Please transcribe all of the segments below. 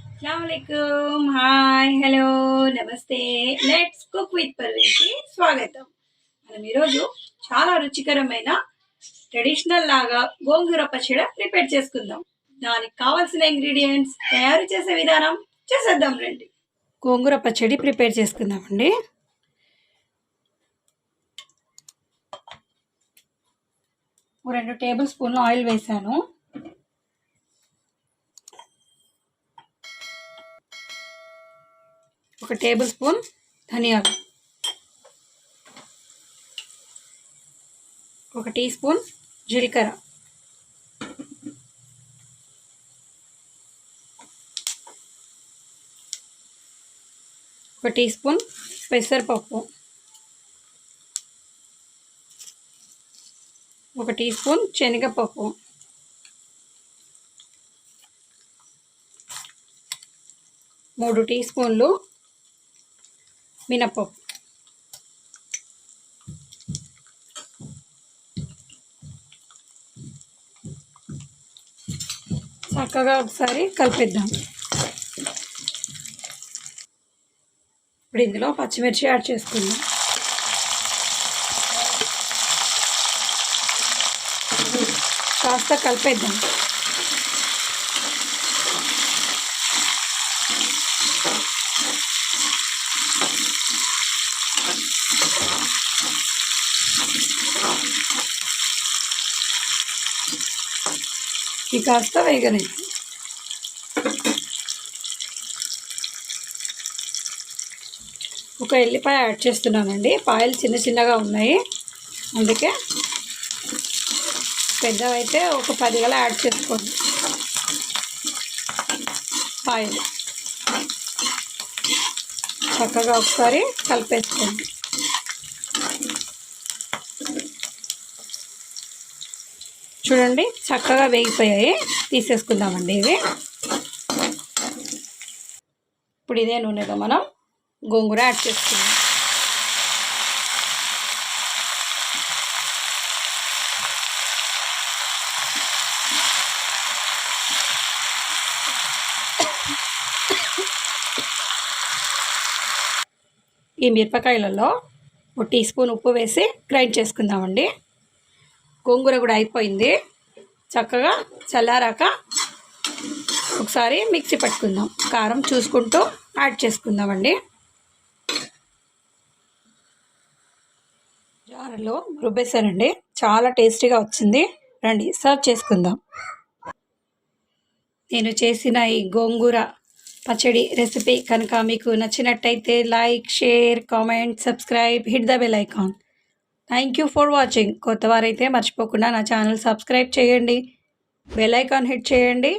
అస్సలాముఅలైకుం hi hello నమస్తే let's cook with పర్వీన్కి స్వాగతం. మనం ఈరోజు చాలా రుచికరమైన ట్రెడిషనల్ లాగా గోంగూర పచ్చడి ప్రిపేర్ చేసుకుందాం. దానికి కావాల్సిన ఇంగ్రీడియంట్స్, తయారు చేసే విధానం చేసేద్దాం రండి. గోంగూర పచ్చడి ప్రిపేర్ చేసుకుందామండి. ఓ 2 టేబుల్ స్పూన్లు ఆయిల్ వేసాను. ఒక టేబుల్ స్పూన్ ధనియాలు, ఒక టీ స్పూన్ జీలకర్ర, ఒక టీ స్పూన్ పెసరపప్పు, ఒక టీ స్పూన్ శనగపప్పు, 3 టీ స్పూన్లు మినపప్పు, చక్కగా ఒకసారి కలిపేద్దాం. ఇప్పుడు ఇందులో పచ్చిమిర్చి యాడ్ చేసుకుందాం. కాస్త కలిపేద్దాం. ఇది కాస్త వేగనిద్దాం. ఒక ఎల్లిపాయ యాడ్ చేస్తున్నానండి. పాయలు చిన్న చిన్నగా ఉన్నాయి, అందుకే పెద్దవైతే ఒక 10 గల యాడ్ చేసుకోండి. పాయలు చక్కగా ఒకసారి కలిపేసుకోండి. చూడండి, చక్కగా వేగిపోయాయి. తీసేసుకుందామండి ఇవి. ఇప్పుడు ఇదే నూనెలో మనం గోంగూర యాడ్ చేసుకుందాం. ఈ మిరపకాయలలో ఒక టీ స్పూన్ ఉప్పు వేసి గ్రైండ్ చేసుకుందామండి. గోంగూర కూడా అయిపోయింది. చక్కగా చల్లారాక ఒకసారి మిక్సీ పట్టుకుందాం. కారం చూసుకుంటూ యాడ్ చేసుకుందామండి. జారలో రుబ్బేసానండి. చాలా టేస్టీగా వచ్చింది. రండి సర్వ్ చేసుకుందాం. నేను చేసిన ఈ గోంగూర పచ్చడి రెసిపీ కనుక మీకు నచ్చినట్టయితే like, share, comment, subscribe, hit the bell icon. Thank you for watching. కొత్తవారైతే మర్చిపోకుండా నా ఛానల్ సబ్స్క్రైబ్ చేయండి, బెల్ ఐకాన్ హిట్ చేయండి.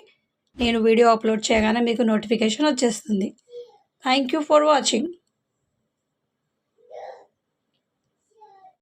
నేను వీడియో అప్లోడ్ చేయగానే మీకు నోటిఫికేషన్ వచ్చేస్తుంది. Thank you for watching.